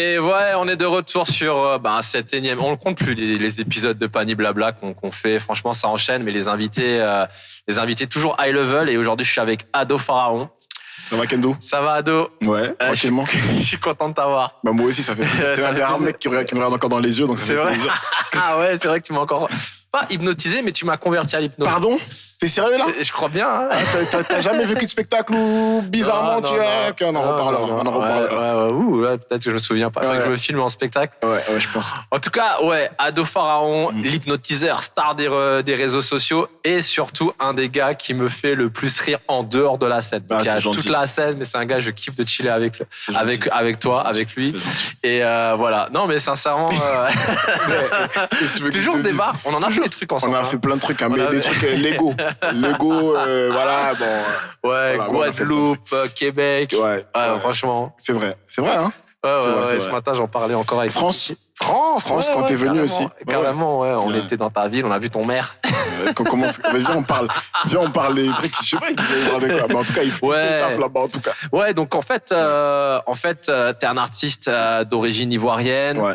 Et ouais, on est de retour sur cette énième. On ne compte plus les épisodes de Pani Blabla qu'on fait. Franchement, ça enchaîne, mais les invités toujours high level. Et aujourd'hui, je suis avec Ado Pharaon. Ça va, Kendo? Ça va, Ado? Ouais, tranquillement. Je suis content de t'avoir. Bah, moi aussi, ça fait plaisir. T'es un des rares mecs qui me regarde encore dans les yeux, donc ça C'est fait vrai. plaisir. Ah ouais, c'est vrai que tu m'as encore pas hypnotisé, mais tu m'as converti à l'hypnose. Pardon? T'es sérieux là? Je crois bien. Hein. T'as jamais vécu de spectacle où bizarrement tu es? Ok, on en reparlera. On en reparlera. Ouais, peut-être que je me souviens pas. Faudrait que je me filme en spectacle. Ouais, je pense. En tout cas, ouais, Ado Pharaon, l'hypnotiseur, star des réseaux sociaux et surtout un des gars qui me fait le plus rire en dehors de la scène. Ah, Il y a c'est gentil. toute la scène, mais c'est un gars, je kiffe de chiller avec toi, avec lui. C'est gentil. Et voilà. Non, mais sincèrement, Qu'est-ce que tu veux que toujours je te des dise? bars. On en a fait des trucs ensemble. On a fait plein de trucs, hein, mais des trucs Lego. Lego, voilà, bon. Ouais, Voilà, Guadeloupe, Québec. Ouais, franchement. C'est vrai, hein? Ouais, C'est vrai, c'est ce vrai. matin, j'en parlais encore avec France, France, quand t'es venu carrément, aussi. Carrément, ouais. On Ouais. était dans ta ville, on a vu ton maire. Qu'on commence. Viens, on parle des trucs, je sais pas, il faut voir de quoi. Mais en tout cas, il faut Ouais. le taf là-bas, en tout cas. Ouais, donc en fait, t'es un artiste d'origine ivoirienne. Ouais.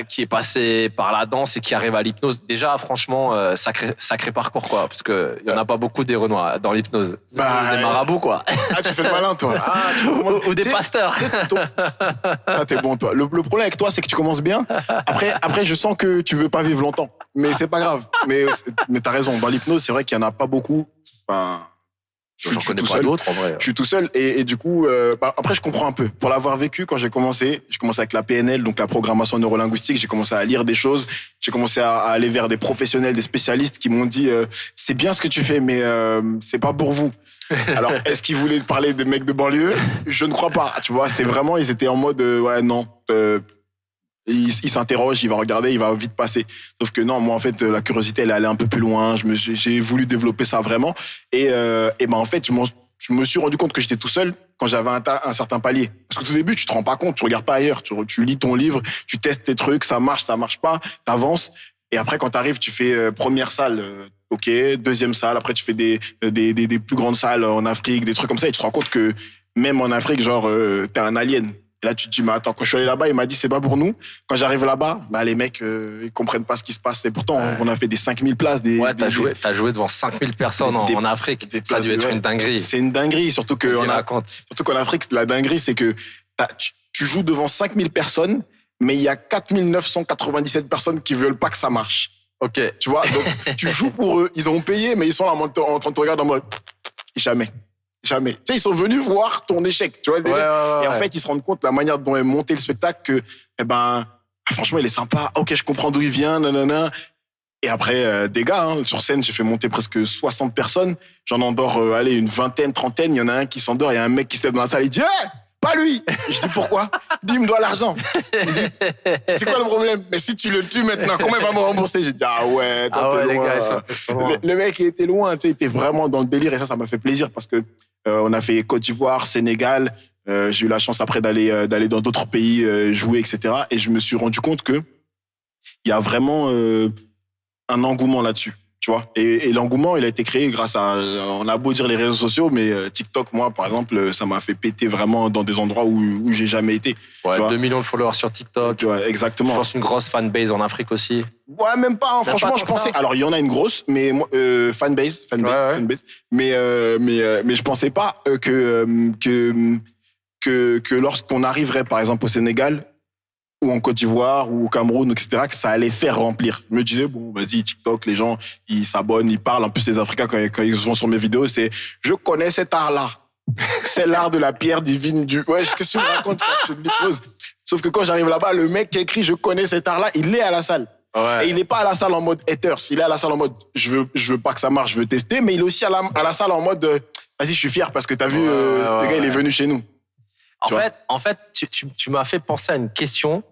Qui est passé par la danse et qui arrive à l'hypnose. Déjà, franchement, sacré parcours, quoi. Parce que il y en a pas beaucoup des Renois dans l'hypnose. C'est des marabouts, quoi. Ah, tu fais le malin, toi. Ah, Ou des pasteurs. Ah, t'es bon, toi. Le problème avec toi, c'est que tu commences bien. Après, je sens que tu veux pas vivre longtemps. Mais c'est pas grave. Mais t'as raison. Dans l'hypnose, c'est vrai qu'il y en a pas beaucoup. Enfin, J'en connais tout pas seul. d'autres, en vrai. Je suis tout seul et du coup, après, je comprends un peu. Pour l'avoir vécu, quand j'ai commencé avec la PNL, donc la programmation neurolinguistique, j'ai commencé à lire des choses, j'ai commencé à aller vers des professionnels, des spécialistes qui m'ont dit c'est bien ce que tu fais, mais c'est pas pour vous. Alors, est-ce qu'ils voulaient parler des mecs de banlieue? Je ne crois pas. Tu vois, c'était vraiment, ils étaient en mode ouais, non. Il s'interroge, il va regarder, il va vite passer. Sauf que non, moi en fait, la curiosité, elle est allée un peu plus loin. J'ai voulu développer ça vraiment. Et ben en fait, je me suis rendu compte que j'étais tout seul quand j'avais un certain palier. Parce que tout début, tu te rends pas compte, tu regardes pas ailleurs, tu lis ton livre, tu testes tes trucs, ça marche pas, t'avances. Et après, quand t'arrives, tu fais première salle, ok, deuxième salle. Après, tu fais des plus grandes salles en Afrique, des trucs comme ça. Et tu te rends compte que même en Afrique, genre, t'es un alien. Et là, tu te dis, mais attends, quand je suis allé là-bas, il m'a dit, c'est pas pour nous. Quand j'arrive là-bas, les mecs, ils comprennent pas ce qui se passe. Et pourtant, on a fait des 5000 places. Ouais, t'as joué devant 5000 personnes en Afrique. Ça a dû être une dinguerie. C'est une dinguerie, surtout qu'en Afrique, la dinguerie, c'est que tu joues devant 5000 personnes, mais il y a 4997 personnes qui veulent pas que ça marche. Ok. Tu vois, donc tu joues pour eux. Ils ont payé, mais ils sont là en train de te regarder en mode jamais. Tu sais, ils sont venus voir ton échec, tu vois le délire. Ouais. Et en fait, ils se rendent compte de la manière dont est monté le spectacle que, franchement, il est sympa. Ok, je comprends d'où il vient, nanana. Et après, des gars, hein, sur scène, j'ai fait monter presque 60 personnes. J'en endors, une vingtaine, trentaine. Il y en a un qui s'endort, il y a un mec qui se lève dans la salle, il dit pas lui. Et je dis pourquoi? Il dit, il me doit l'argent. Il dit, c'est quoi le problème? Mais si tu le tues maintenant, comment il va me rembourser? J'ai dit, ah ouais, toi, t'es les loin. gars, ils sont loin. Le mec, il était loin, tu sais, il était vraiment dans le délire. Et ça m'a fait plaisir parce que on a fait Côte d'Ivoire, Sénégal. J'ai eu la chance après d'aller dans d'autres pays jouer, etc. Et je me suis rendu compte que il y a vraiment un engouement là-dessus. Tu vois, et l'engouement, il a été créé grâce à, on a beau dire les réseaux sociaux, mais TikTok, moi, par exemple, ça m'a fait péter vraiment dans des endroits où j'ai jamais été. Ouais, tu vois. 2 millions de followers sur TikTok. Tu vois, exactement. Je pense une grosse fanbase en Afrique aussi. Ouais, même pas. Hein. Franchement, pas je tant que pensais. ça. Alors, il y en a une grosse, mais fanbase. Ouais. Mais je pensais pas que lorsqu'on arriverait, par exemple, au Sénégal ou en Côte d'Ivoire ou au Cameroun, etc., que ça allait faire remplir. Je me disais, bon, vas-y, TikTok, les gens, ils s'abonnent, ils parlent. En plus, les Africains, quand ils vont sur mes vidéos, c'est « Je connais cet art-là. C'est l'art de la pierre divine du... » Ouais, qu'est-ce que tu me racontes? Je te dépose. Sauf que quand j'arrive là-bas, le mec qui écrit « Je connais cet art-là », il est à la salle. Ouais. Et il n'est pas à la salle en mode haters. Il est à la salle en mode je veux pas que ça marche, je veux tester. Mais il est aussi à la salle en mode vas-y, je suis fier parce que t'as vu, le gars, il est venu chez nous. En fait, tu m'as fait penser à une question.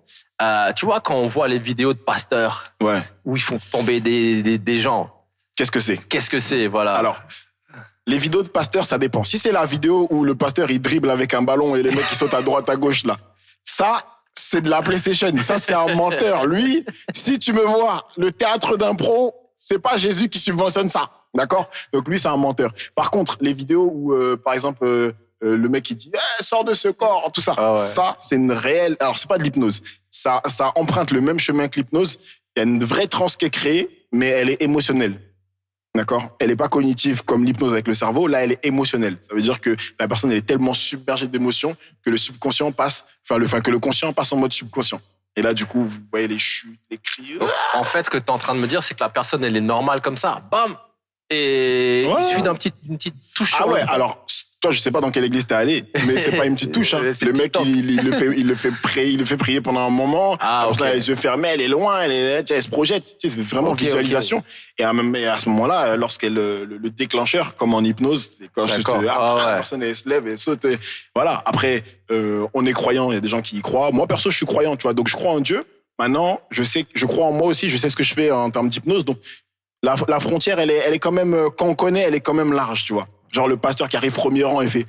Tu vois, quand on voit les vidéos de pasteurs Ouais. où ils font tomber des gens, Qu'est-ce que c'est? qu'est-ce que c'est, voilà. Alors, les vidéos de pasteurs, ça dépend. Si c'est la vidéo où le pasteur, il dribble avec un ballon et les mecs qui sautent à droite, à gauche, là, ça, c'est de la PlayStation. Ça, c'est un menteur. Lui, si tu me vois, le théâtre d'impro, c'est pas Jésus qui subventionne ça. D'accord? Donc lui, c'est un menteur. Par contre, les vidéos où, par exemple, le mec qui dit sors de ce corps, tout ça. Ah ouais. Ça, c'est une réelle. Alors, c'est pas de l'hypnose. Ça emprunte le même chemin que l'hypnose. Il y a une vraie transe qui est créée, mais elle est émotionnelle. D'accord? Elle est pas cognitive comme l'hypnose avec le cerveau. Là, elle est émotionnelle. Ça veut dire que la personne elle est tellement submergée d'émotions que le subconscient que le conscient passe en mode subconscient. Et là, du coup, vous voyez les chutes, les cris. Donc, en fait, ce que tu es en train de me dire, c'est que la personne, elle est normale comme ça. Bam! Et il suffit d'une petite touche sur Ah ouais, le front. alors, toi, je sais pas dans quelle église t'es allé, mais c'est pas une petite touche. Hein. C'est Le mec, TikTok. il le fait prier pendant un moment. Ah, Comme ça, ok. les yeux fermés, elle est loin, elle se projette. Tu sais, c'est vraiment Ok, visualisation. Et à ce moment-là, lorsqu'elle le déclencheur, comme en hypnose, c'est quand D'accord. la Ouais. personne elle se lève, elle saute. Voilà. Après, on est croyant. Il y a des gens qui y croient. Moi, perso, je suis croyant, tu vois. Donc, je crois en Dieu. Maintenant, je crois en moi aussi. Je sais ce que je fais en termes d'hypnose. Donc, la frontière, elle est quand même, quand on connaît, elle est quand même large, tu vois. Genre le pasteur qui arrive premier rang et fait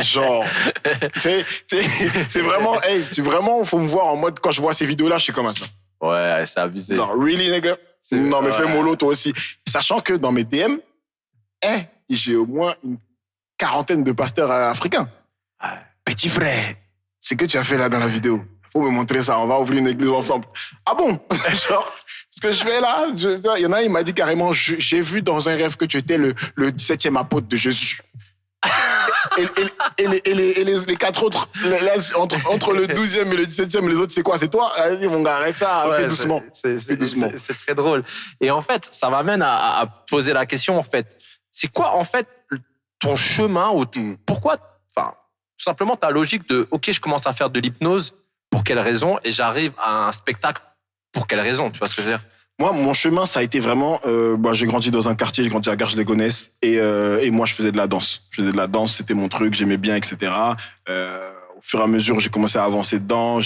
genre, c'est vraiment, faut me voir en mode quand je vois ces vidéos-là, je suis comme ça. Ouais, c'est abusé. Genre, really, nigga? Non, mais fais mollo toi aussi. Sachant que dans mes DM, j'ai au moins une quarantaine de pasteurs africains. Petit frère, c'est que tu as fait là dans la vidéo. Faut me montrer ça, on va ouvrir une église ensemble. Ah bon? Genre, ce que je fais là, il y en a un, il m'a dit carrément, j'ai vu dans un rêve que tu étais le 17e apôtre de Jésus. Et les quatre autres, entre le 12e et le 17e, les autres, c'est quoi? C'est toi? Allez, mon gars, arrête ça, Ouais, fais doucement. Fais doucement. C'est très drôle. Et en fait, ça m'amène à poser la question, en fait. C'est quoi, en fait, ton chemin ou pourquoi, enfin, tout simplement ta logique de, OK, je commence à faire de l'hypnose, pour quelle raison? Et j'arrive à un spectacle, pour quelle raison? Tu vois ce que je veux dire? Moi, mon chemin, ça a été vraiment... j'ai grandi dans un quartier, j'ai grandi à Garges-les-Gonesse. Et moi, je faisais de la danse. Je faisais de la danse, c'était mon truc, j'aimais bien, etc. Au fur et à mesure, j'ai commencé à avancer dedans.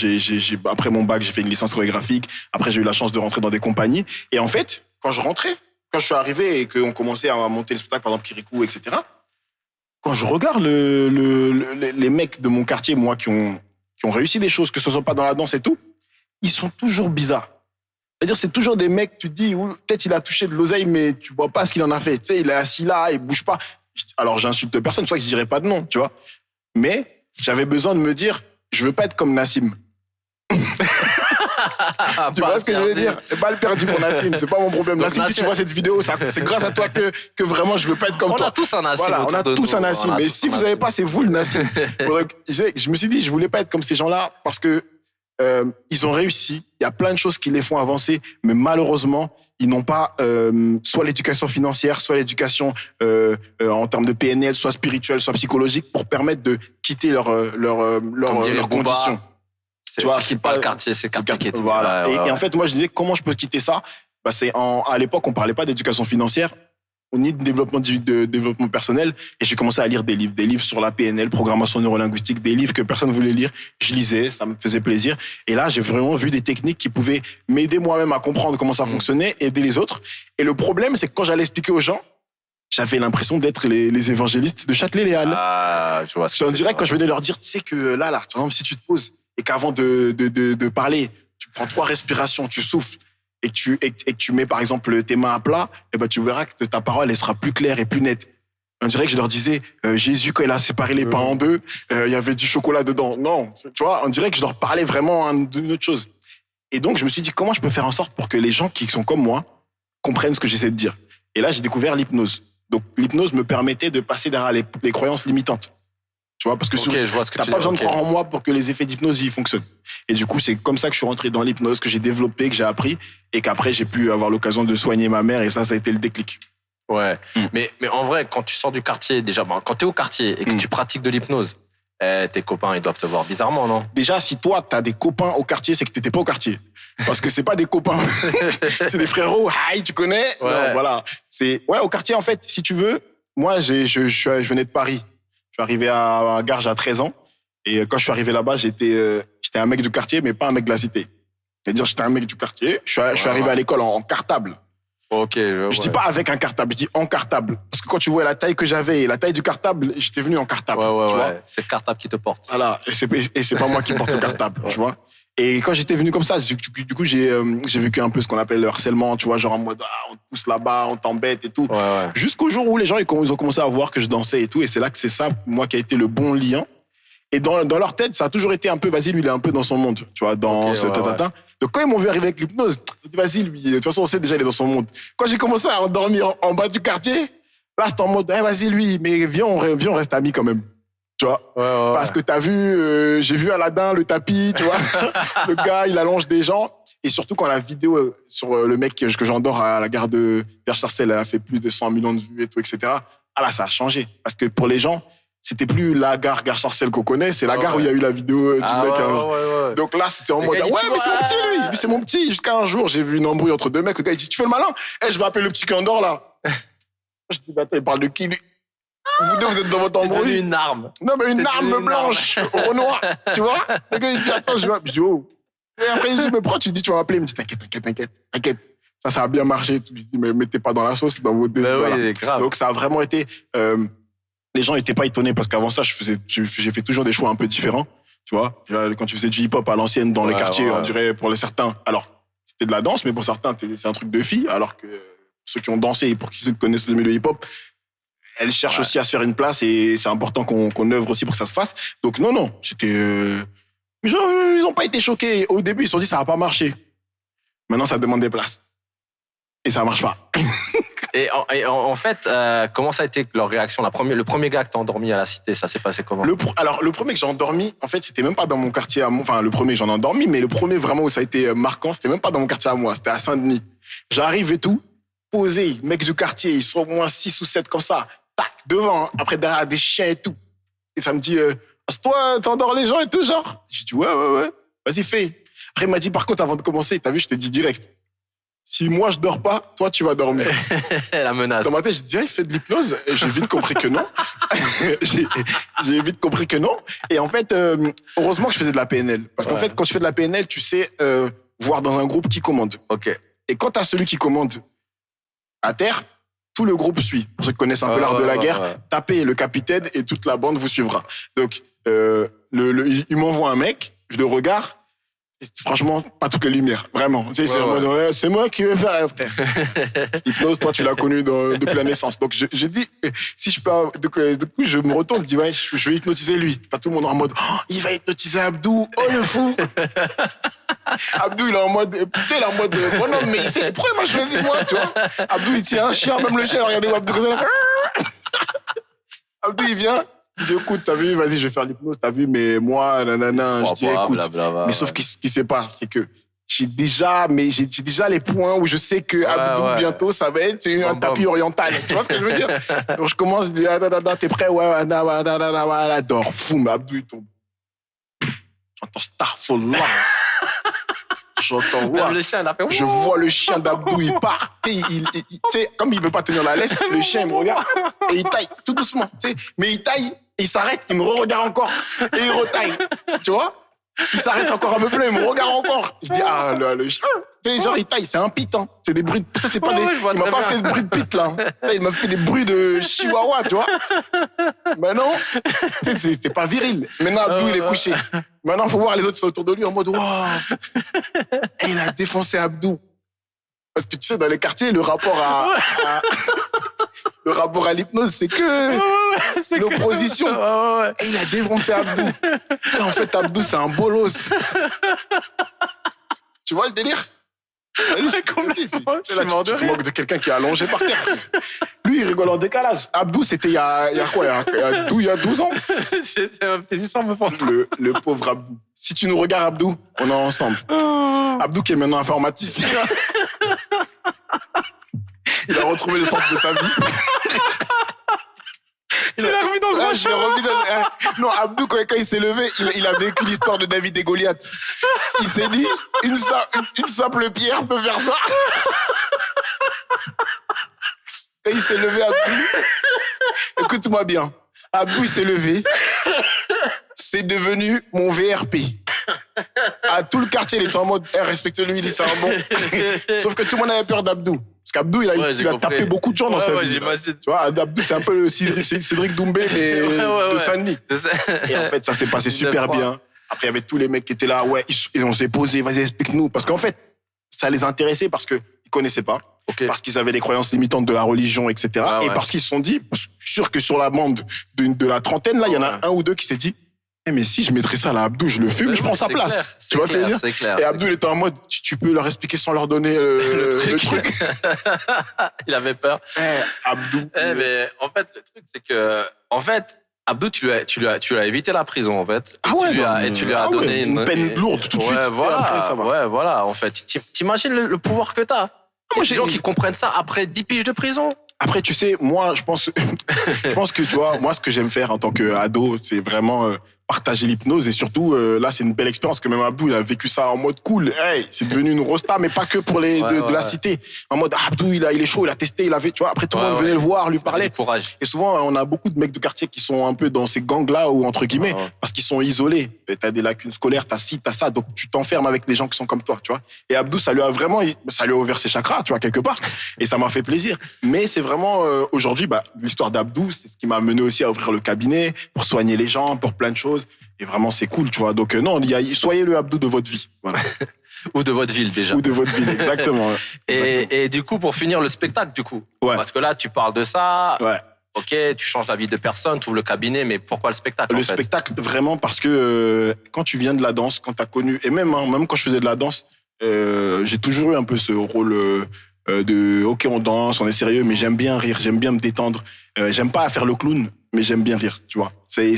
Après mon bac, j'ai fait une licence chorégraphique. Après, j'ai eu la chance de rentrer dans des compagnies. Et en fait, quand je suis arrivé et qu'on commençait à monter le spectacle, par exemple Kirikou, etc., quand je regarde les mecs de mon quartier, moi, qui ont réussi des choses, que ce soit pas dans la danse et tout, ils sont toujours bizarres. C'est-à-dire, c'est toujours des mecs, tu te dis, peut-être il a touché de l'oseille, mais tu vois pas ce qu'il en a fait. Tu sais, il est assis là, il bouge pas. Alors, j'insulte personne, c'est pour ça que je dirais pas de nom, tu vois. Mais j'avais besoin de me dire, je veux pas être comme Nassim. Tu vois ce que je veux dire? C'est pas le perdu pour Nassim, c'est pas mon problème. Donc, Nassim, si tu vois cette vidéo, c'est grâce à toi que vraiment je veux pas être comme toi. On a tous un Nassim. Voilà, on a tous un Nassim. Mais si vous avez pas, c'est vous le Nassim. Je me suis dit, je voulais pas être comme ces gens-là parce que ils ont réussi. Il y a plein de choses qui les font avancer, mais malheureusement, ils n'ont pas soit l'éducation financière, soit l'éducation en termes de PNL, soit spirituelle, soit psychologique, pour permettre de quitter leurs conditions. Tu vois, c'est pas le quartier, c'est le quartier qui est. Voilà. Et en fait, moi, je disais, comment je peux quitter ça? À l'époque, on parlait pas d'éducation financière, ni de développement personnel. Et j'ai commencé à lire des livres sur la PNL, programmation neurolinguistique, des livres que personne ne voulait lire. Je lisais, ça me faisait plaisir. Et là, j'ai vraiment vu des techniques qui pouvaient m'aider moi-même à comprendre comment ça fonctionnait, aider les autres. Et le problème, c'est que quand j'allais expliquer aux gens, j'avais l'impression d'être les évangélistes de Châtelet-Les-Halles. Ah, je vois. En direct, quand je venais leur dire, tu sais que là, par exemple, si tu te poses et qu'avant de parler, tu prends 3 respirations, tu souffles, et que tu mets par exemple tes mains à plat, et ben tu verras que ta parole elle sera plus claire et plus nette. On dirait que je leur disais Jésus quand il a séparé les pains en deux, il y avait du chocolat dedans. Non, tu vois, on dirait que je leur parlais vraiment d'une autre chose. Et donc je me suis dit comment je peux faire en sorte pour que les gens qui sont comme moi comprennent ce que j'essaie de dire. Et là j'ai découvert l'hypnose. Donc l'hypnose me permettait de passer derrière les croyances limitantes. Tu vois, parce que t'as pas besoin de croire en moi pour que les effets d'hypnose y fonctionnent. Et du coup, c'est comme ça que je suis rentré dans l'hypnose, que j'ai développé, que j'ai appris, et qu'après j'ai pu avoir l'occasion de soigner ma mère, et ça a été le déclic. Ouais. Mais en vrai, quand tu sors du quartier, déjà, quand t'es au quartier et que tu pratiques de l'hypnose, tes copains, ils doivent te voir bizarrement, non? Déjà, si toi, t'as des copains au quartier, c'est que t'étais pas au quartier. Parce que c'est pas des copains. C'est des frérots. Aïe, tu connais? Ouais. Non, voilà. Au quartier, en fait, si tu veux, moi, je venais de Paris. Je suis arrivé à Garges à 13 ans. Et quand je suis arrivé là-bas, j'étais un mec du quartier, mais pas un mec de la cité. C'est-à-dire, j'étais un mec du quartier. Je suis arrivé à l'école en cartable. Ok. Je dis pas avec un cartable, je dis en cartable. Parce que quand tu vois la taille que j'avais et la taille du cartable, j'étais venu en cartable. Tu vois. C'est le cartable qui te porte. Voilà. Et c'est pas moi qui porte le cartable, tu vois. Et quand j'étais venu comme ça, du coup, j'ai vécu un peu ce qu'on appelle le harcèlement, tu vois, genre en mode, on te pousse là-bas, on t'embête et tout. Ouais. Jusqu'au jour où les gens, ils ont commencé à voir que je dansais et tout. Et c'est là que c'est ça, moi, qui a été le bon lien. Et dans leur tête, ça a toujours été un peu, vas-y, lui, il est un peu dans son monde, tu vois, dans ce tatata. Donc quand ils m'ont vu arriver avec l'hypnose, j'ai dit, vas-y, lui, de toute façon, on sait déjà, il est dans son monde. Quand j'ai commencé à dormir en bas du quartier, là, c'était en mode, vas-y, lui, mais viens, on reste amis quand même. Tu vois, parce que t'as vu, j'ai vu Aladdin, le tapis, tu vois, le gars, il allonge des gens. Et surtout quand la vidéo sur le mec que j'endors à la gare de Sarcelles, elle a fait plus de 100 millions de vues et tout, etc. Ah là, ça a changé. Parce que pour les gens, c'était plus la gare Sarcelles qu'on connaît, c'est la gare où il y a eu la vidéo du mec. Donc là, c'était en mode, ouais, mais c'est mon petit, lui. Lui, c'est mon petit. Jusqu'à un jour, j'ai vu une embrouille entre deux mecs. Le gars, il dit, tu fais le malin? Je vais appeler le petit qui endort, là. Je dis, attends, il parle de qui, lui? Vous deux, vous êtes dans votre embrouille. C'est une arme. Non, mais une arme blanche, au noir, tu vois. Le gars, il dit, attends, je dis, oh. Et après, il dit, mais pourquoi tu dis, tu vas m'appeler? Il me dit, t'inquiète. Ça a bien marché. Je dis, mais mettez pas dans la sauce, dans vos deux. Voilà. Oui, grave. Donc, ça a vraiment été, les gens n'étaient pas étonnés parce qu'avant ça, j'ai fait toujours des choix un peu différents, tu vois. Quand tu faisais du hip-hop à l'ancienne dans les quartiers, on dirait, pour les certains, alors, c'était de la danse, mais pour certains, c'est un truc de filles, alors que ceux qui ont dansé et pour ceux qui connaissent le milieu hip-hop, elles cherchent aussi à se faire une place et c'est important qu'on œuvre aussi pour que ça se fasse. Donc non, c'était... Les gens, ils n'ont pas été choqués. Au début, ils se sont dit ça va pas marcher. Maintenant, ça demande des places. Et ça marche pas. Et en fait, comment ça a été leur réaction? Le premier gars que t'as endormi à la Cité, ça s'est passé comment? Alors, le premier que j'ai endormi, en fait, c'était même pas dans mon quartier à moi. Enfin, le premier, j'en ai endormi, mais le premier vraiment où ça a été marquant, c'était même pas dans mon quartier à moi. C'était à Saint-Denis. J'arrive et tout, posé, mec du quartier, ils sont au moins 6 ou 7 comme ça. Tac, devant, après derrière des chiens et tout. Et ça me dit, toi, t'endors les gens et tout, genre? J'ai dit, ouais, vas-y, fais. Après, il m'a dit, par contre, avant de commencer, t'as vu, je te dis direct. Si moi, je dors pas, toi, tu vas dormir. La menace. Dans ma tête, j'ai dit, il fait de l'hypnose. Et j'ai vite compris que non. j'ai vite compris que non. Et en fait, heureusement que je faisais de la PNL. Parce qu'en fait, quand tu fais de la PNL, tu sais voir dans un groupe qui commande. Ok. Et quand t'as celui qui commande à terre, tout le groupe suit. Pour ceux qui connaissent un peu l'art de la guerre, tapez le capitaine et toute la bande vous suivra. Donc, il m'envoie un mec, je le regarde, et franchement, pas toutes les lumières, vraiment. Tu sais, c'est moi qui vais faire, frère. Hypnose, toi, tu l'as connu depuis la naissance. Donc, je dis, si je peux, du coup, je me retourne, je dis, ouais, je vais hypnotiser lui. Pas tout le monde en mode, oh, il va hypnotiser Abdou, oh le fou. Abdou, il est en mode, tu sais, il est en mode, bonhomme, mais pourquoi il m'a choisi moi, tu vois? Abdou, il tient un chien, même le chien, regardez Abdou, Abdou, il vient. Je dis, écoute, t'as vu, vas-y, je vais faire l'hypnose, t'as vu, mais moi, nanana, je dis, écoute. Mais sauf que ce qui se passe, c'est que j'ai déjà les points où je sais que Abdou, bientôt, ça va être un tapis oriental. Tu vois ce que je veux dire? Donc, je commence, je dis, t'es prêt? Ouais, dors, fou, mais Abdou, il tombe. J'entends Starfall là. J'entends, ouais. Le chien, il a fait... Je vois le chien d'Abdou, il part. Tu sais, comme il ne peut pas tenir la laisse, le chien, il me regarde et il taille tout doucement. Tu sais, mais il taille, il s'arrête, il me regarde encore et il retaille. Tu vois? Il s'arrête encore un peu plus, il me regarde encore. Je dis, ah, le chien. Tu sais, genre, il taille, c'est un pit, hein. C'est des bruits de... Ça, c'est pas des... Il m'a pas fait de bruit de pit, là. Il m'a fait des bruits de chihuahua, tu vois. Maintenant, c'est pas viril. Maintenant, Abdou, il est couché. Maintenant, il faut voir les autres qui sont autour de lui en mode, waouh. Et il a défoncé Abdou. Parce que tu sais, dans les quartiers, le rapport à l'hypnose, c'est que l'opposition. Et il a défoncé Abdou. Et en fait, Abdou, c'est un bolos. Tu vois le délire? Tu manques de quelqu'un qui est allongé par terre. Lui, il rigole en décalage. Abdou, c'était il y a quoi? Il y a 12 ans. Tes histoires me font... Le pauvre Abdou. Si tu nous regardes, Abdou, on est ensemble. Abdou qui est maintenant informaticien. Il a retrouvé le sens de sa vie. Tu l'as remis dans le droit chemin. Non, Abdou, quand il s'est levé, il a vécu l'histoire de David et Goliath. Il s'est dit, une simple pierre peut faire ça. Et il s'est levé, Abdou. Écoute-moi bien. Abdou, il s'est levé. C'est devenu mon VRP. À tout le quartier, il était en mode, respecte-lui, il est un bon. Sauf que tout le monde avait peur d'Abdou. Parce qu'Abdou, il a tapé beaucoup de gens dans sa vie. Tu vois, Abdou, c'est un peu le Cédric Doumbé, mais de Saint-Denis. Et en fait, ça s'est passé super bien. Après, il y avait tous les mecs qui étaient là, ouais, et on s'est posé, vas-y, explique-nous. Parce qu'en fait, ça les intéressait parce qu'ils connaissaient pas. Ok. Parce qu'ils avaient des croyances limitantes de la religion, etc. Ouais, et ouais. parce qu'ils se sont dit, je suis sûr que sur la bande de la trentaine, là, il y en a un ou deux qui s'est dit, mais si je mettrais ça à Abdou, je le fume, je prends sa place. Clair, Tu vois ce que je veux dire? C'est clair. Et Abdou, il était en mode, tu peux leur expliquer sans leur donner le truc. Il avait peur. Abdou. Mais en fait, le truc, c'est que, en fait, Abdou, tu lui as évité la prison, en fait. Ah ouais, Et tu lui as donné une peine lourde tout de suite. Ouais, voilà. Et après, ça va. Ouais, voilà, en fait. T'imagines le pouvoir que t'as. Moi, J'ai des gens qui comprennent ça après 10 piges de prison. Après, tu sais, moi, je pense que, tu vois, moi, ce que j'aime faire en tant qu'ado, c'est vraiment partager l'hypnose. Et surtout, là, c'est une belle expérience que même Abdou, il a vécu ça en mode cool. Hey, c'est devenu une rosta, mais pas que pour les de la cité. En mode, Abdou, il est chaud, il a testé, il avait, tu vois. Après, tout le monde venait le voir, lui parler. Courage. Et souvent, on a beaucoup de mecs de quartier qui sont un peu dans ces gangs-là, ou entre guillemets, parce qu'ils sont isolés. T'as des lacunes scolaires, t'as ci, t'as ça. Donc, tu t'enfermes avec des gens qui sont comme toi, tu vois. Et Abdou, ça lui a ouvert ses chakras, tu vois, quelque part. Et ça m'a fait plaisir. Mais c'est vraiment, aujourd'hui, l'histoire d'Abdou, c'est ce qui m'a mené aussi à ouvrir le cabinet, pour soigner les gens, pour plein de choses. Et vraiment, c'est cool, tu vois. Donc, non, soyez le Abdou de votre vie. Voilà. Ou de votre ville, déjà. Ou de votre ville, exactement. Et du coup, pour finir le spectacle, du coup. Ouais. Parce que là, tu parles de ça. Ouais. Ok, tu changes la vie de personne, tu ouvres le cabinet, mais pourquoi le spectacle, Le en fait spectacle, vraiment, parce que quand tu viens de la danse, quand t'as connu, et même quand je faisais de la danse, j'ai toujours eu un peu ce rôle de ok, on danse, on est sérieux, mais j'aime bien rire, j'aime bien me détendre. J'aime pas faire le clown, mais j'aime bien rire, tu vois. C'est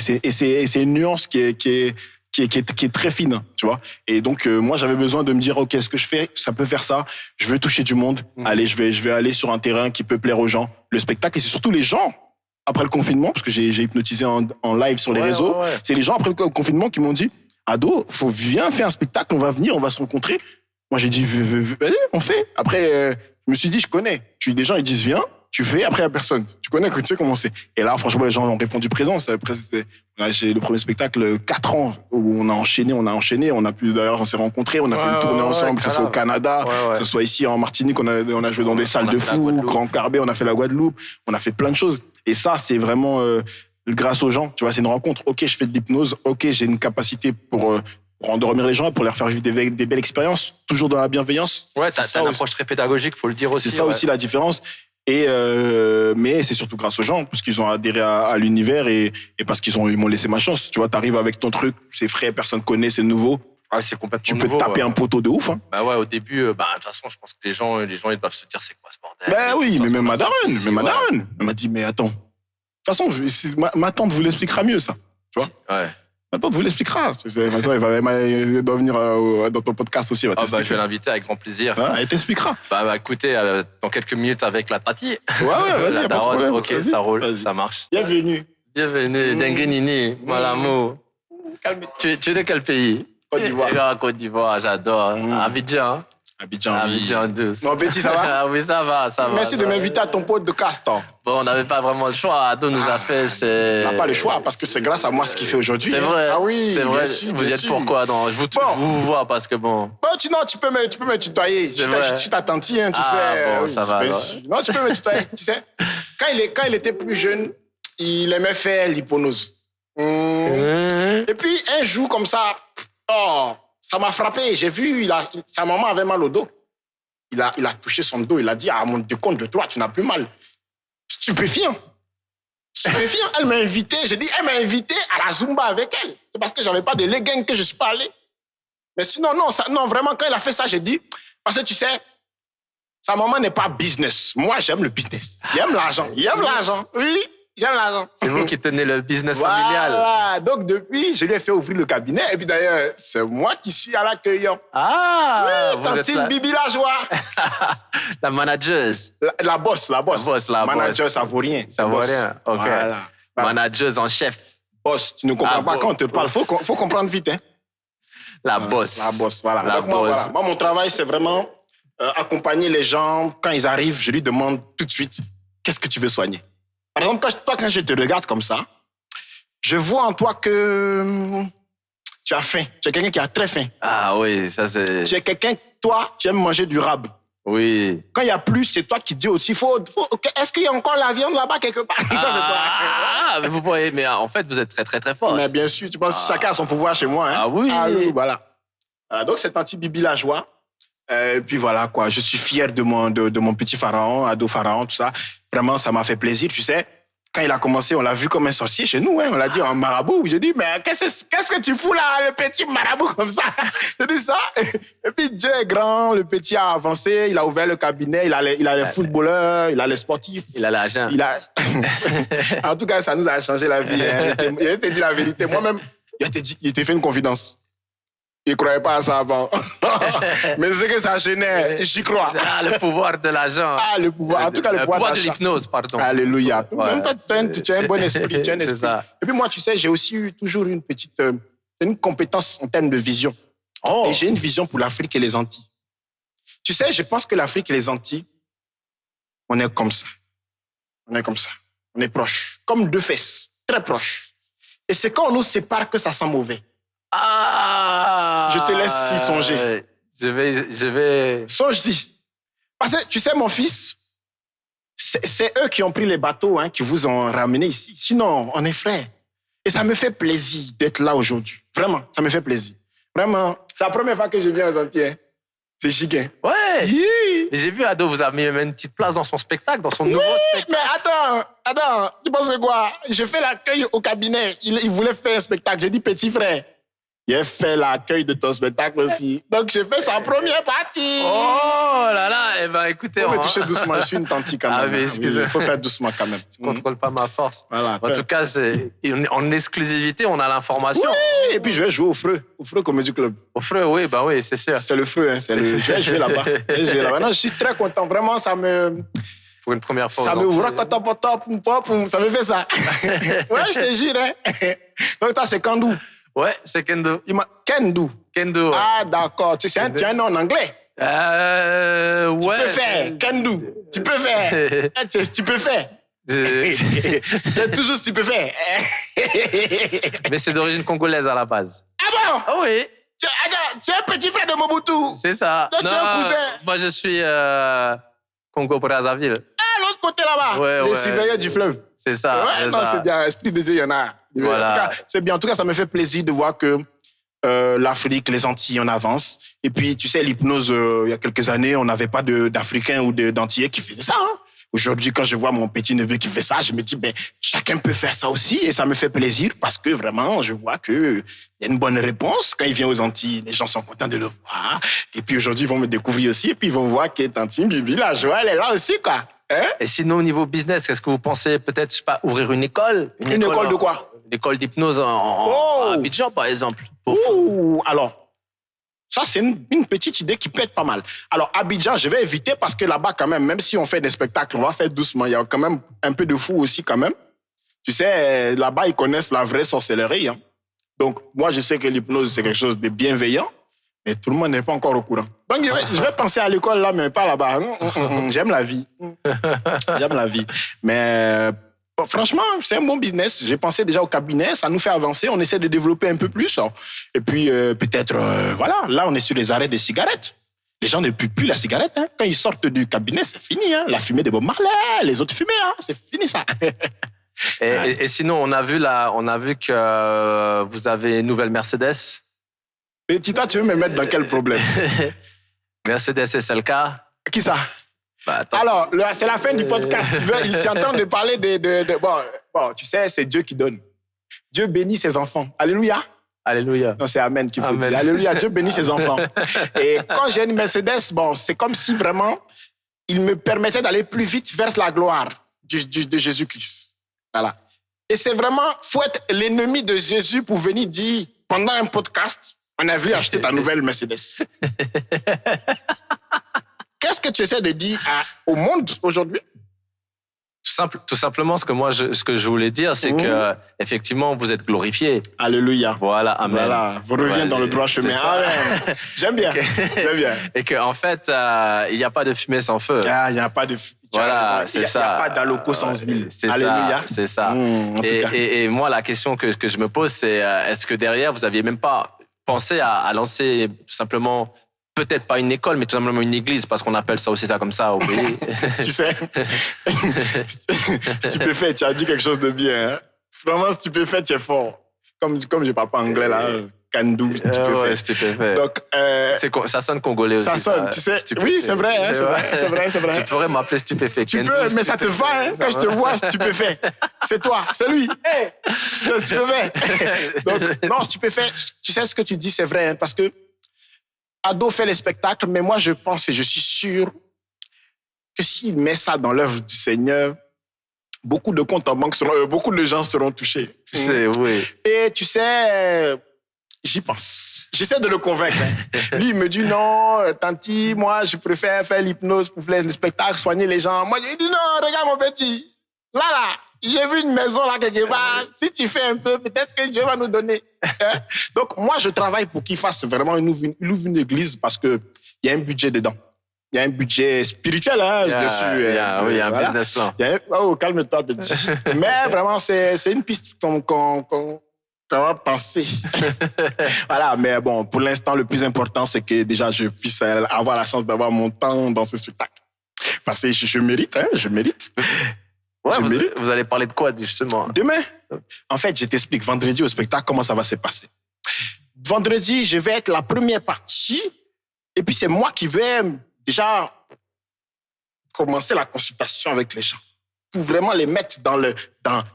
une nuance qui est très fine, tu vois. Et donc moi, j'avais besoin de me dire, ok, ce que je fais, ça peut faire ça. Je veux toucher du monde. Allez, je vais aller sur un terrain qui peut plaire aux gens. Le spectacle, et c'est surtout les gens. Après le confinement, parce que j'ai hypnotisé en live sur les réseaux, c'est les gens après le confinement qui m'ont dit, Ado, viens faire un spectacle, on va venir, on va se rencontrer. Moi, j'ai dit, allez, on fait. Après, je me suis dit, je connais. Les gens, ils disent, viens, tu fais, après, il n'y a personne. Tu sais comment c'est. Et là, franchement, les gens ont répondu présent. J'ai le premier spectacle, 4 ans, où on a enchaîné. D'ailleurs, on s'est rencontrés, on a fait une tournée ensemble, que ce soit au Canada, que ce soit ici en Martinique, on a joué dans des salles de fous, Grand Carbet, on a fait la Guadeloupe, on a fait plein de choses. Et ça, c'est vraiment grâce aux gens. Tu vois, c'est une rencontre. Ok, je fais de l'hypnose. Ok, j'ai une capacité pour endormir les gens, pour leur faire vivre des belles expériences, toujours dans la bienveillance. Ouais, t'as une approche très pédagogique, faut le dire aussi. C'est ça aussi la différence. Mais c'est surtout grâce aux gens, parce qu'ils ont adhéré à l'univers et parce qu'ils m'ont laissé ma chance. Tu vois, t'arrives avec ton truc, c'est frais, personne connaît, c'est nouveau. Ah, c'est complètement tu peux nouveau, te taper un poteau de ouf. Hein. Bah ouais, au début, de toute façon, je pense que les gens, ils doivent se dire, c'est quoi ce bordel? Bah oui, mais même ma daronne, elle m'a dit, mais attends. De toute façon, ma tante vous l'expliquera mieux, ça. Tu vois? Ouais. Ma tante vous l'expliquera. Elle doit venir dans ton podcast aussi. Je vais l'inviter avec grand plaisir. Elle t'expliquera. Bah écoutez, dans quelques minutes avec la Tati. Ouais, vas-y, y'a pas de problème. Ok, ça roule, ça marche. Bienvenue. Dengue mon amour. Tu es de quel pays? Côte d'Ivoire. Côte d'Ivoire, j'adore. Abidjan. Abidjan 12. Mon petit, ça va? Oui, ça va. Merci de m'inviter à ton pote de Castor. Bon, on n'avait pas vraiment le choix. Ado nous a fait. On n'a pas le choix parce que c'est grâce à moi ce qu'il fait aujourd'hui. C'est vrai. Ah oui, c'est vrai. Vous bien êtes sûr. pourquoi? Non, je vous vois parce que bon. Tu peux me tutoyer. Je suis ta tante, hein, tu sais. Bon, ça va. Non, tu peux me tutoyer, tu sais. Quand il était plus jeune, il aimait faire l'hypnose. Et puis, un jour comme ça, ça m'a frappé. J'ai vu, sa maman avait mal au dos. Il a touché son dos. Il a dit, mon décompte de toi, tu n'as plus mal. Stupéfiant. Elle m'a invité. J'ai dit, elle m'a invité à la Zumba avec elle. C'est parce que j'avais pas de leggings que je suis pas allé. Mais sinon, non, vraiment, quand il a fait ça, j'ai dit, parce que tu sais, sa maman n'est pas business. Moi, j'aime le business. Il aime l'argent. Oui. J'aime l'argent. C'est vous qui tenez le business familial. Voilà. Donc, depuis, je lui ai fait ouvrir le cabinet. Et puis, d'ailleurs, c'est moi qui suis à l'accueil. Ah! Oui, tantine Bibi la joie. La manageuse. La boss. Manager, ça vaut rien. Ça vaut rien. OK. Voilà. Manageuse en chef. Boss, tu ne comprends pas quand on te parle. Faut comprendre vite. Hein. La boss. La boss, voilà. Moi, mon travail, c'est vraiment accompagner les gens. Quand ils arrivent, je lui demande tout de suite, qu'est-ce que tu veux soigner? Par exemple, quand je te regarde comme ça, je vois en toi que tu as faim. Tu es quelqu'un qui a très faim. Ah oui, ça c'est... Tu es quelqu'un, toi, tu aimes manger du rab. Oui. Quand il y a plus, c'est toi qui dis aussi, est-ce qu'il y a encore la viande là-bas quelque part? Ça, c'est toi. Ah, mais vous voyez, mais en fait, vous êtes très, très, très fort. Mais bien sûr, tu penses que chacun a son pouvoir chez moi. Hein? Ah oui. Voilà. Donc, c'est un petit bibi la joie. Et puis voilà, quoi. Je suis fier de mon petit pharaon, ado pharaon, tout ça. Vraiment, ça m'a fait plaisir, tu sais. Quand il a commencé, on l'a vu comme un sorcier chez nous, hein. On l'a dit en marabout. J'ai dit, mais qu'est-ce que tu fous là, le petit marabout comme ça? J'ai dit ça. Et puis Dieu est grand, le petit a avancé, il a ouvert le cabinet, il a les footballeurs, il a les sportifs. Il a l'argent. En tout cas, ça nous a changé la vie. Hein. Il t'a dit la vérité. Moi-même, il t'a fait une confidence. Il ne croyait pas à ça avant. Mais c'est que ça gênait. J'y crois. Ah, le pouvoir de l'argent. Ah, le pouvoir. En tout cas, le pouvoir de l'hypnose, pardon. Alléluia. Ouais. Même toi, tu as un bon esprit. Tu as un esprit. Ça. Et puis moi, tu sais, j'ai aussi eu toujours une compétence en termes de vision. Oh. Et j'ai une vision pour l'Afrique et les Antilles. Tu sais, je pense que l'Afrique et les Antilles, on est comme ça. On est comme ça. On est proches. Comme deux fesses. Très proches. Et c'est quand on nous sépare que ça sent mauvais. Ah! Je te laisse y songer. Je vais... Songe-y. Parce que, tu sais, mon fils, c'est eux qui ont pris les bateaux, hein, qui vous ont ramené ici. Sinon, on est frères. Et ça me fait plaisir d'être là aujourd'hui. Vraiment, ça me fait plaisir. Vraiment, c'est la première fois que je viens aux Antilles. Hein. C'est chic, hein? Ouais! Yeah. J'ai vu Ado, vous avez mis une petite place dans son spectacle, dans son nouveau spectacle. Mais attends, tu penses quoi? J'ai fait l'accueil au cabinet. Il voulait faire un spectacle. J'ai dit, petit frère, j'ai fait l'accueil de ton spectacle aussi. Donc, j'ai fait sa première partie. Oh là là, eh ben écoutez... On va me toucher doucement, je suis une tante quand même. Ah oui, excusez-moi. Il faut faire doucement quand même. Je ne contrôle pas ma force. Voilà, en tout cas, en exclusivité, on a l'information. Oui, et puis je vais jouer au Freux Comedy Club. Au Freux, oui, bah oui, c'est sûr. C'est le feu, hein, je vais jouer là-bas. Non, je suis très content, vraiment, ça me... Pour une première fois. Ça me ça me fait ça. Ouais, je te jure. Hein. Donc toi, c'est Kandou. Ouais, c'est Kendo. Kendo. Kendo. Ouais. Ah, d'accord. Tu as un nom en anglais. Ouais. Tu peux faire. Kendo. Tu peux faire. Tu peux faire. C'est toujours ce que tu peux faire. Mais c'est d'origine congolaise à la base. Ah bon? Ah oui. Tu es un petit frère de Mobutu. C'est ça. Donc tu es un cousin. Moi, je suis Congo-Brazzaville. Ah, l'autre côté là-bas. Ouais, les surveilleurs du fleuve. C'est ça. Ouais, non, c'est bien. Esprit de Dieu, il y en a. Voilà. En tout cas, c'est bien. En tout cas, ça me fait plaisir de voir que l'Afrique, les Antilles, on avance. Et puis, tu sais, l'hypnose, il y a quelques années, on n'avait pas d'Africains ou d'Antillais qui faisaient ça. Hein. Aujourd'hui, quand je vois mon petit-neveu qui fait ça, je me dis, ben, chacun peut faire ça aussi. Et ça me fait plaisir parce que vraiment, je vois qu'il y a une bonne réponse. Quand il vient aux Antilles, les gens sont contents de le voir. Et puis aujourd'hui, ils vont me découvrir aussi. Et puis, ils vont voir que Tantine Bibi, la joie, elle est là aussi, quoi. Hein? Et sinon, au niveau business, est-ce que vous pensez peut-être, je sais pas, ouvrir une école? Une école de quoi? Une école d'hypnose à Abidjan, par exemple. Alors, ça, c'est une petite idée qui peut être pas mal. Alors, Abidjan, je vais éviter parce que là-bas, quand même si on fait des spectacles, on va faire doucement. Il y a quand même un peu de fou aussi, quand même. Tu sais, là-bas, ils connaissent la vraie sorcellerie. Hein. Donc, moi, je sais que l'hypnose, c'est quelque chose de bienveillant, mais tout le monde n'est pas encore au courant. Donc, je vais penser à l'école là, mais pas là-bas. J'aime la vie. J'aime la vie. Mais franchement, c'est un bon business. J'ai pensé déjà au cabinet, ça nous fait avancer. On essaie de développer un peu plus. Et puis, peut-être, voilà, là, on est sur les arrêts des cigarettes. Les gens ne puent plus la cigarette. Hein. Quand ils sortent du cabinet, c'est fini. Hein. La fumée de Bob Marley, les autres fumées, hein. C'est fini ça. Et sinon, on a vu que vous avez une nouvelle Mercedes. Et Tita, tu veux me mettre dans quel problème? Mercedes SLK. Qui ça? Bah, alors, c'est la fin du podcast. Tu entends de parler de... Bon, tu sais, c'est Dieu qui donne. Dieu bénit ses enfants. Alléluia. Alléluia. Non, c'est Amen qu'il faut dire. Alléluia, Dieu bénit ses enfants. Et quand j'ai une Mercedes, bon, c'est comme si vraiment, il me permettait d'aller plus vite vers la gloire de Jésus-Christ. Voilà. Et c'est vraiment, faut être l'ennemi de Jésus pour venir dire, pendant un podcast, on a vu acheter ta nouvelle Mercedes. Qu'est-ce que tu essaies de dire au monde aujourd'hui? Tout simplement, ce que je voulais dire, c'est que effectivement, vous êtes glorifié. Alléluia. Voilà, amen. Voilà, vous revenez dans le droit chemin. Amen. J'aime bien. J'aime bien. Et qu'en fait, il n'y a pas de fumée sans feu. Il n'y a pas de fumée. Voilà, c'est ça. Il n'y a pas d'aloco sans huile. Alléluia. C'est ça. Et moi, la question que je me pose, c'est est-ce que derrière, vous n'aviez même pas pensé à lancer tout simplement peut-être pas une école, mais tout simplement une église, parce qu'on appelle ça aussi ça comme ça au pays. Tu sais, stupéfait, tu as dit quelque chose de bien. Hein? Vraiment, stupéfait, tu es fort. Comme je parle pas anglais, là, Kandou, stupéfait. Ouais, stupéfait. Donc, ça sonne congolais aussi. Ça sonne, tu sais. Oui, c'est vrai, hein, c'est vrai. Tu pourrais m'appeler stupéfait. Tu peux, mais ça te va, hein, quand je te vois, stupéfait. C'est toi, c'est lui. Hey, stupéfait. Donc, non, stupéfait, tu sais ce que tu dis, c'est vrai, hein, parce que Ado fait les spectacles, mais moi, je pense et je suis sûr que s'il met ça dans l'œuvre du Seigneur, beaucoup de comptes en banque beaucoup de gens seront touchés. Tu sais, oui. Et tu sais, j'y pense. J'essaie de le convaincre. Hein. Lui, il me dit non, tanti, moi, je préfère faire l'hypnose pour faire le spectacle, soigner les gens. Moi, je lui dis non, regarde mon petit. Là, j'ai vu une maison là quelque part. Si tu fais un peu, peut-être que Dieu va nous donner. Hein? Donc, moi, je travaille pour qu'il fasse vraiment une église parce qu'il y a un budget dedans. Il y a un budget spirituel dessus. Il y a un voilà. business plan. Oh, calme-toi, petit. Mais vraiment, c'est une piste qu'on va penser. Voilà, mais bon, pour l'instant, le plus important, c'est que déjà, je puisse avoir la chance d'avoir mon temps dans ce spectacle. Parce que je mérite, hein, je mérite. Ouais, vous allez parler de quoi, justement? Demain. En fait, je t'explique vendredi au spectacle comment ça va se passer. Vendredi, je vais être la première partie. Et puis, c'est moi qui vais déjà commencer la consultation avec les gens. Pour vraiment les mettre dans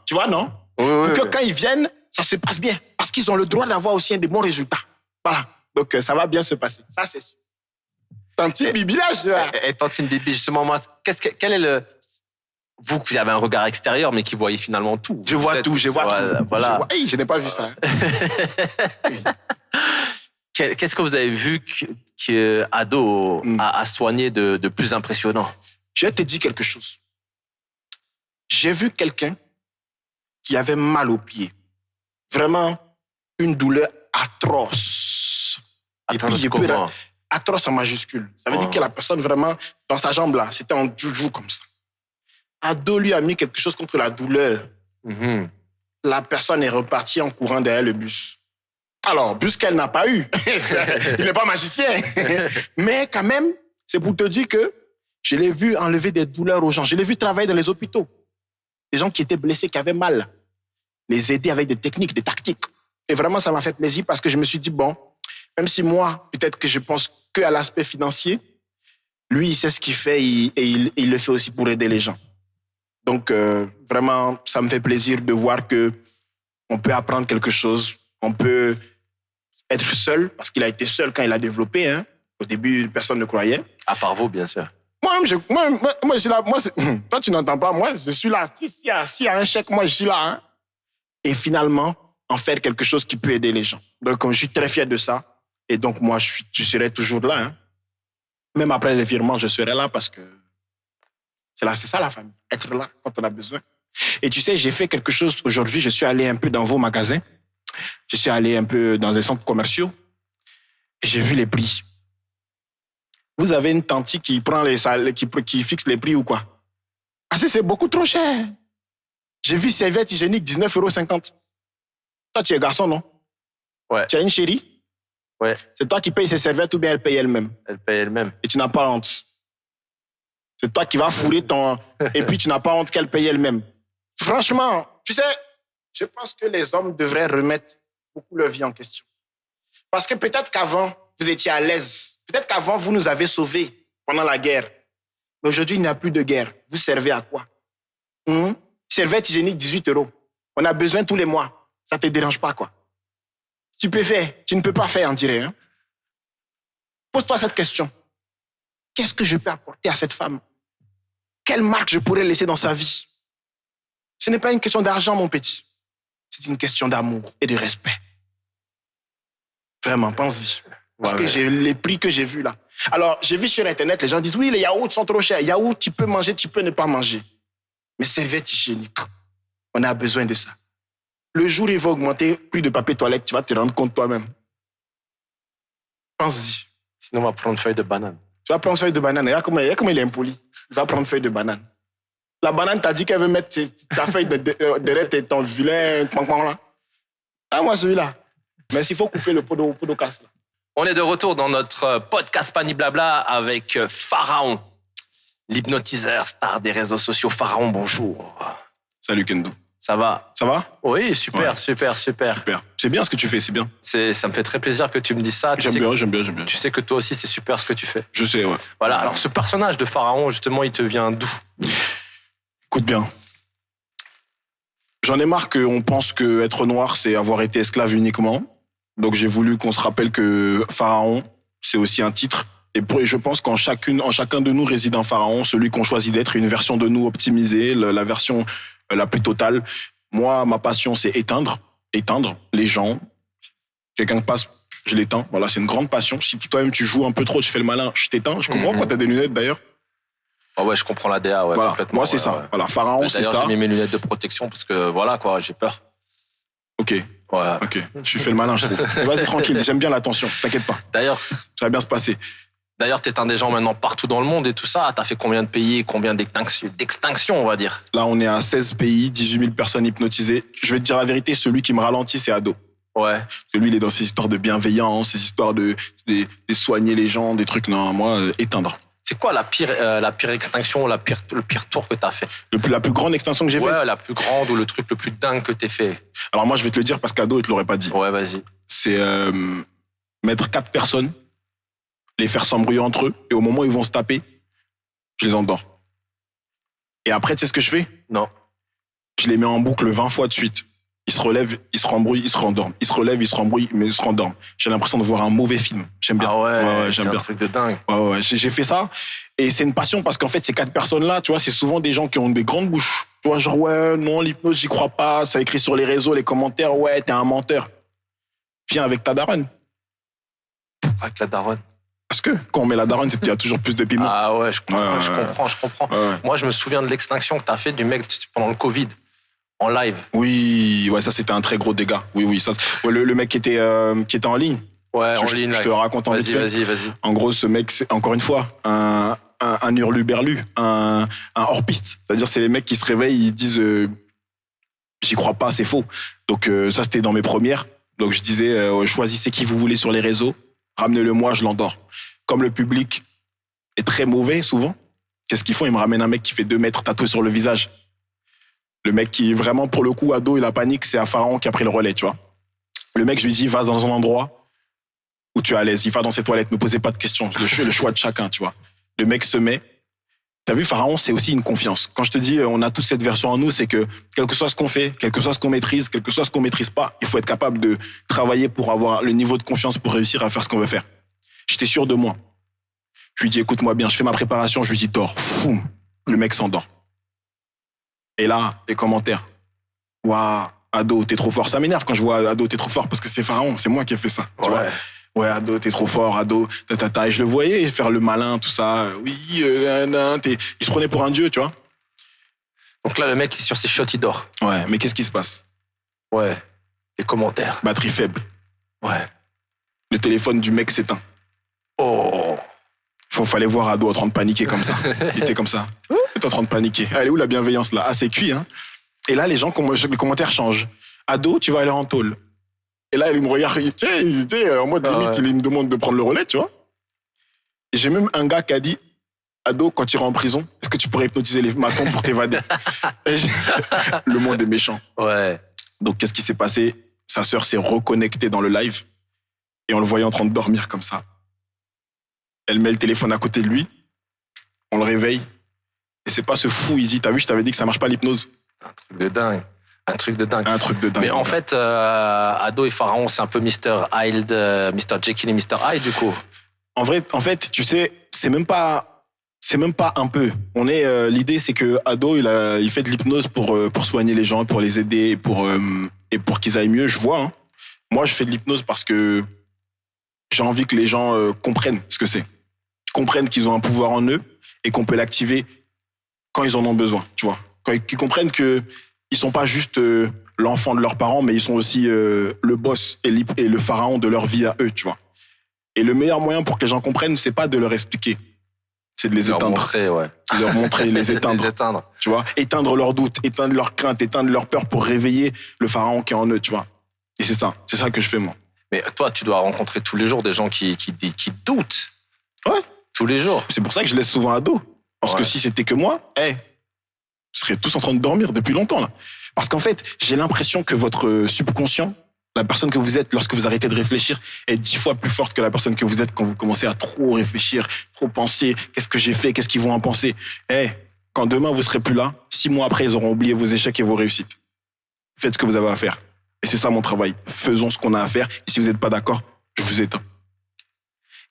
tu vois, non? Oui, pour que quand ils viennent, ça se passe bien. Parce qu'ils ont le droit d'avoir aussi des bons résultats. Voilà. Donc, ça va bien se passer. Ça, c'est sûr. Tantine Bibi, là, Et Tantine Bibi, justement, moi, quel est le... Vous qui avez un regard extérieur, mais qui voyez finalement tout. Je vois tout. Voilà. Hey, je n'ai pas vu ça. Qu'est-ce que vous avez vu que Ado a soigné de plus impressionnant? Je te dis quelque chose. J'ai vu quelqu'un qui avait mal au pied. Vraiment, une douleur atroce. Atroce comment? Atroce en majuscule. Ça veut dire que la personne, vraiment, dans sa jambe, là, c'était en joujou comme ça. Ado lui a mis quelque chose contre la douleur. Mm-hmm. La personne est repartie en courant derrière le bus. Alors, bus qu'elle n'a pas eu. Il n'est pas magicien. Mais quand même, c'est pour te dire que je l'ai vu enlever des douleurs aux gens. Je l'ai vu travailler dans les hôpitaux. Des gens qui étaient blessés, qui avaient mal. Les aider avec des techniques, des tactiques. Et vraiment, ça m'a fait plaisir parce que je me suis dit, bon, même si moi, peut-être que je pense qu'à l'aspect financier, lui, il sait ce qu'il fait et il le fait aussi pour aider les gens. Donc, vraiment, ça me fait plaisir de voir que on peut apprendre quelque chose. On peut être seul, parce qu'il a été seul quand il a développé. Hein. Au début, personne ne croyait. À part vous, bien sûr. Moi, je suis là. Toi, tu n'entends pas. Moi, je suis là. S'il y a un chèque, moi, je suis là. Hein. Et finalement, en faire quelque chose qui peut aider les gens. Donc, je suis très fier de ça. Et donc, moi, je serai toujours là. Hein. Même après les virements, je serai là parce que c'est ça la famille. Être là quand on a besoin. Et tu sais, j'ai fait quelque chose aujourd'hui. Je suis allé un peu dans vos magasins. Je suis allé un peu dans des centres commerciaux. Et j'ai vu les prix. Vous avez une tante qui prend qui fixe les prix ou quoi? Ah, c'est beaucoup trop cher. J'ai vu serviette hygiénique 19,50 €. Toi, tu es garçon, non? Ouais. Tu as une chérie? Ouais. C'est toi qui payes ses serviettes ou bien elle paye elle-même? Elle paye elle-même. Et tu n'as pas honte. C'est toi qui vas fourrer ton... Et puis tu n'as pas honte qu'elle paye elle-même. Franchement, tu sais, je pense que les hommes devraient remettre beaucoup leur vie en question. Parce que peut-être qu'avant, vous étiez à l'aise. Peut-être qu'avant, vous nous avez sauvés pendant la guerre. Mais aujourd'hui, il n'y a plus de guerre. Vous servez à quoi? Serviette hygiénique, 18 €. On a besoin tous les mois. Ça ne te dérange pas, quoi. Stupéfait, tu ne peux pas faire, on dirait. Hein? Pose-toi cette question. Qu'est-ce que je peux apporter à cette femme? Quelle marque je pourrais laisser dans sa vie? Ce n'est pas une question d'argent, mon petit. C'est une question d'amour et de respect. Vraiment, pense-y. Parce que j'ai les prix que j'ai vus là. Alors, j'ai vu sur Internet, les gens disent, oui, les yaourts sont trop chers. Yaourt, tu peux manger, tu peux ne pas manger. Mais serviette hygiénique, on a besoin de ça. Le jour où il va augmenter plus de papier toilette, tu vas te rendre compte toi-même. Pense-y. Sinon, on va prendre feuille de banane. Tu vas prendre feuille de banane. Regarde comment il est impoli. Il va prendre feuille de banane. La banane t'a dit qu'elle veut mettre ta feuille derrière ton vilain là. Ah, moi, celui-là. Mais s'il faut couper le pot de casse. Là. On est de retour dans notre podcast Pani Blabla avec Pharaon, l'hypnotiseur star des réseaux sociaux. Pharaon, bonjour. Salut Kendo. Ça va? Ça va? Oui, super, Ouais. super. Super. C'est bien ce que tu fais, c'est bien. Ça me fait très plaisir que tu me dises ça. J'aime bien. Tu sais que toi aussi, c'est super ce que tu fais. Je sais, ouais. Voilà, alors ce personnage de Pharaon, justement, il te vient d'où? Écoute bien. J'en ai marre qu'on pense que être noir, c'est avoir été esclave uniquement. Donc j'ai voulu qu'on se rappelle que Pharaon, c'est aussi un titre. Et je pense qu'en chacun de nous réside un pharaon, celui qu'on choisit d'être, une version de nous optimisée, la version la plus totale. Moi, ma passion, c'est éteindre les gens. Quelqu'un passe, je l'éteins. Voilà, c'est une grande passion. Si toi-même tu joues un peu trop, tu fais le malin, je t'éteins. Je comprends quand t'as des lunettes d'ailleurs. Ah ouais, je comprends la DA, ouais, Voilà, complètement. moi c'est ouais, ça. ouais. Voilà, Pharaon, c'est D'ailleurs, ça. j'ai mis mes lunettes de protection parce que voilà, quoi, j'ai peur. Ok, Ouais. tu fais le malin, je trouve. Vas-y, tranquille, j'aime bien l'attention, t'inquiète pas, D'ailleurs, ça va bien se passer. t'éteins des gens maintenant partout dans le monde et tout ça. T'as fait combien de pays, combien d'extinctions, on va dire? Là, on est à 16 pays, 18 000 personnes hypnotisées. Je vais te dire la vérité, celui qui me ralentit, c'est Ado. Ouais. Parce que lui, il est dans ces histoires de bienveillance, ces histoires de soigner les gens, des trucs. Non, moi, éteindre. C'est quoi la pire extinction, le pire tour que t'as fait? La plus grande extinction que j'ai faite. Ouais, la plus grande ou le truc le plus dingue que t'aies fait. Alors moi, je vais te le dire parce qu'Ado, il te l'aurait pas dit. Ouais, vas-y. C'est mettre 4 personnes, les faire s'embrouiller entre eux, et au moment où ils vont se taper, je les endors. Et après, tu sais ce que je fais? Non. Je les mets en boucle 20 fois de suite. Ils se relèvent, ils se rembrouillent, ils se rendorment. Ils se relèvent, ils se rembrouillent, mais ils se rendorment. J'ai l'impression de voir un mauvais film. J'aime bien. Ah ouais, j'aime c'est bien. un truc de dingue. Ouais, j'ai fait ça. Et c'est une passion parce qu'en fait, ces 4 personnes-là, tu vois, c'est souvent des gens qui ont des grandes bouches. Tu vois, genre, ouais, non, l'hypnose, j'y crois pas. Ça écrit sur les réseaux, les commentaires, ouais, t'es un menteur. Viens avec ta daronne. Avec la daronne. Parce que quand on met la daronne, c'est qu'il y a toujours plus de piment. Ah ouais, je comprends, Ouais. je comprends. Ouais. Moi, je me souviens de l'extinction que t'as fait du mec pendant le Covid, en live. Oui, ouais, ça c'était un très gros dégât. Oui, ça. Ouais, le mec qui était en ligne. Ouais, en Je ligne. te là. le raconte en vite fait. Vas-y. En gros, ce mec, c'est encore une fois un hurluberlu, un hors-piste. C'est-à-dire, c'est les mecs qui se réveillent, ils disent j'y crois pas, c'est faux. Donc ça, c'était dans mes premières. Donc je disais choisissez qui vous voulez sur les réseaux, ramenez-le moi, je l'endors. Comme le public est très mauvais souvent, qu'est-ce qu'ils font? Ils me ramènent un mec qui fait 2 mètres tatoué sur le visage. Le mec qui, vraiment, pour le coup, Ado, il a panique, c'est un Pharaon qui a pris le relais, tu vois. Le mec, je lui dis, va dans un endroit où tu es à l'aise. Il va dans ses toilettes, ne posez pas de questions. Le choix de chacun, tu vois. Le mec se met. T'as vu, Pharaon, c'est aussi une confiance. Quand je te dis, on a toute cette version en nous, c'est que, quel que soit ce qu'on fait, quel que soit ce qu'on maîtrise, quel que soit ce qu'on maîtrise pas, il faut être capable de travailler pour avoir le niveau de confiance pour réussir à faire ce qu'on veut faire. J'étais sûr de moi. Je lui dis, écoute-moi bien, je fais ma préparation, je lui dis, dors. Foum. Le mec s'endort. Et là, les commentaires. Waouh, Ado, t'es trop fort. Ça m'énerve quand je vois Ado, t'es trop fort parce que c'est Pharaon, c'est moi qui ai fait ça. Tu vois? Ouais, Ado, t'es trop fort, Ado, Et je le voyais faire le malin, tout ça. Oui, il se prenait pour un dieu, tu vois. Donc là, le mec, sur ses shots, il dort. Ouais, mais qu'est-ce qui se passe? Ouais. Les commentaires. Batterie faible. Ouais. Le téléphone du mec s'éteint. Oh. Fallait voir Ado en train de paniquer comme ça. Il était comme ça. Il était en train de paniquer. Elle est où la bienveillance là? Ah, c'est cuit, hein. Et là, les commentaires changent. Ado, tu vas aller en tôle. Et là, il me regarde, tu sais, en mode limite, il me demande de prendre le relais, tu vois. Et j'ai même un gars qui a dit, Ado, quand tu iras en prison, est-ce que tu pourrais hypnotiser les matons pour t'évader? Le monde est méchant. Ouais. Donc, qu'est-ce qui s'est passé? Sa sœur s'est reconnectée dans le live et on le voyait en train de dormir comme ça. Elle met le téléphone à côté de lui, on le réveille et c'est pas ce fou, il dit, t'as vu, je t'avais dit que ça marche pas l'hypnose. Un truc de dingue. Un truc de dingue. Mais en fait, Ado et Pharaon, c'est un peu Mr. Hyde, Mr. Jekyll et Mr. Hyde, du coup. En fait, tu sais, c'est même pas un peu. L'idée, c'est que Ado, il fait de l'hypnose pour soigner les gens, pour les aider et pour qu'ils aillent mieux. Je vois, hein. Moi, je fais de l'hypnose parce que j'ai envie que les gens comprennent ce que c'est. Comprennent qu'ils ont un pouvoir en eux et qu'on peut l'activer quand ils en ont besoin, tu vois. Qu'ils comprennent que ils sont pas juste l'enfant de leurs parents, mais ils sont aussi le boss et le pharaon de leur vie à eux, tu vois. Et le meilleur moyen pour que les gens comprennent, c'est pas de leur expliquer, c'est de les éteindre. Montrer, ouais. Leur montrer, les éteindre. Les éteindre. Tu vois, éteindre leurs doutes, éteindre leurs craintes, éteindre leurs peurs pour réveiller le pharaon qui est en eux, tu vois. Et c'est ça que je fais, moi. Mais toi, tu dois rencontrer tous les jours des gens qui doutent. Ouais. Tous les jours. C'est pour ça que je laisse souvent à dos. Parce que si c'était que moi, vous seriez tous en train de dormir depuis longtemps, là. Parce qu'en fait, j'ai l'impression que votre subconscient, la personne que vous êtes lorsque vous arrêtez de réfléchir, est 10 fois plus forte que la personne que vous êtes quand vous commencez à trop réfléchir, trop penser. Qu'est-ce que j'ai fait? Qu'est-ce qu'ils vont en penser? Quand demain vous serez plus là, 6 mois après, ils auront oublié vos échecs et vos réussites. Faites ce que vous avez à faire. Et c'est ça mon travail. Faisons ce qu'on a à faire. Et si vous n'êtes pas d'accord, je vous éteins.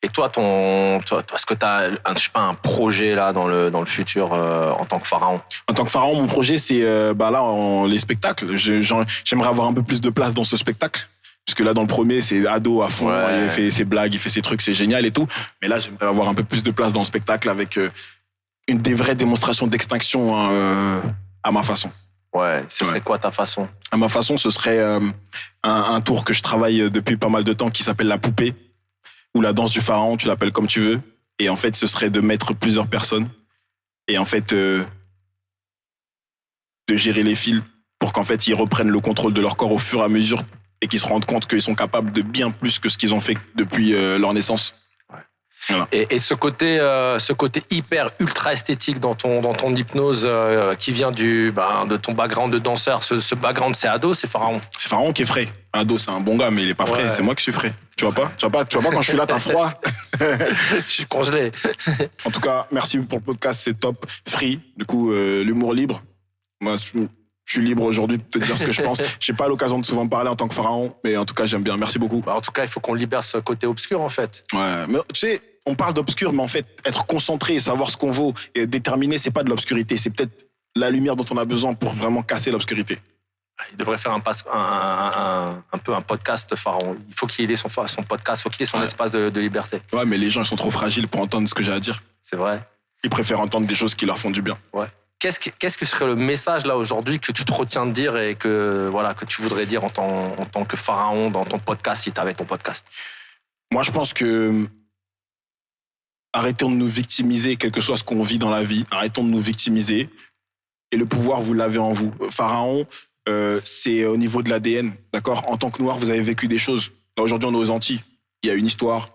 Et toi, est-ce que tu as un projet là dans le futur en tant que pharaon? En tant que pharaon, mon projet, c'est les spectacles. J'aimerais avoir un peu plus de place dans ce spectacle. Parce que là, dans le premier, c'est ado à fond. Ouais. Il fait ses blagues, il fait ses trucs, c'est génial et tout. Mais là, j'aimerais avoir un peu plus de place dans le spectacle avec des vraies démonstrations d'extinction à ma façon. Ouais, ce serait quoi ta façon? À ma façon, ce serait un tour que je travaille depuis pas mal de temps qui s'appelle la poupée. Ou la danse du pharaon, tu l'appelles comme tu veux. Et en fait, ce serait de mettre plusieurs personnes et en fait de gérer les fils pour qu'en fait ils reprennent le contrôle de leur corps au fur et à mesure et qu'ils se rendent compte qu'ils sont capables de bien plus que ce qu'ils ont fait depuis leur naissance. Ouais. Voilà. Et ce côté hyper ultra esthétique dans ton hypnose qui vient de ton background de danseur, ce background c'est ado, c'est pharaon. C'est Pharaon qui est frais. Ado, c'est un bon gars, mais il est pas frais. Ouais. C'est moi qui suis frais. Tu vois pas quand je suis là, t'as froid. Je suis congelé. En tout cas, merci pour le podcast, c'est top. Free, du coup, l'humour libre. Moi, je suis libre aujourd'hui de te dire ce que je pense. J'ai pas l'occasion de souvent parler en tant que pharaon, mais en tout cas, j'aime bien. Merci beaucoup. En tout cas, il faut qu'on libère ce côté obscur en fait. Ouais, mais tu sais, on parle d'obscur, mais en fait, être concentré et savoir ce qu'on vaut et déterminé, c'est pas de l'obscurité. C'est peut-être la lumière dont on a besoin pour vraiment casser l'obscurité. Il devrait faire un peu un podcast pharaon. Il faut qu'il ait son podcast, il faut qu'il ait son espace de liberté. Ouais, mais les gens, ils sont trop fragiles pour entendre ce que j'ai à dire. C'est vrai. Ils préfèrent entendre des choses qui leur font du bien. Ouais. Qu'est-ce que serait le message là aujourd'hui que tu te retiens de dire et que tu voudrais dire en tant que pharaon dans ton podcast si tu avais ton podcast? Moi, je pense que arrêtons de nous victimiser, quel que soit ce qu'on vit dans la vie. Arrêtons de nous victimiser. Et le pouvoir, vous l'avez en vous. Pharaon, c'est au niveau de l'ADN, d'accord? En tant que noir, vous avez vécu des choses. Là, aujourd'hui, on est aux Antilles. Il y a une histoire.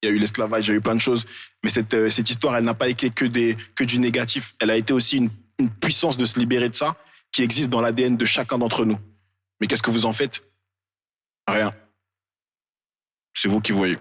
Il y a eu l'esclavage, il y a eu plein de choses. Mais cette histoire, elle n'a pas été que du négatif. Elle a été aussi une puissance de se libérer de ça qui existe dans l'ADN de chacun d'entre nous. Mais qu'est-ce que vous en faites? Rien. C'est vous qui voyez.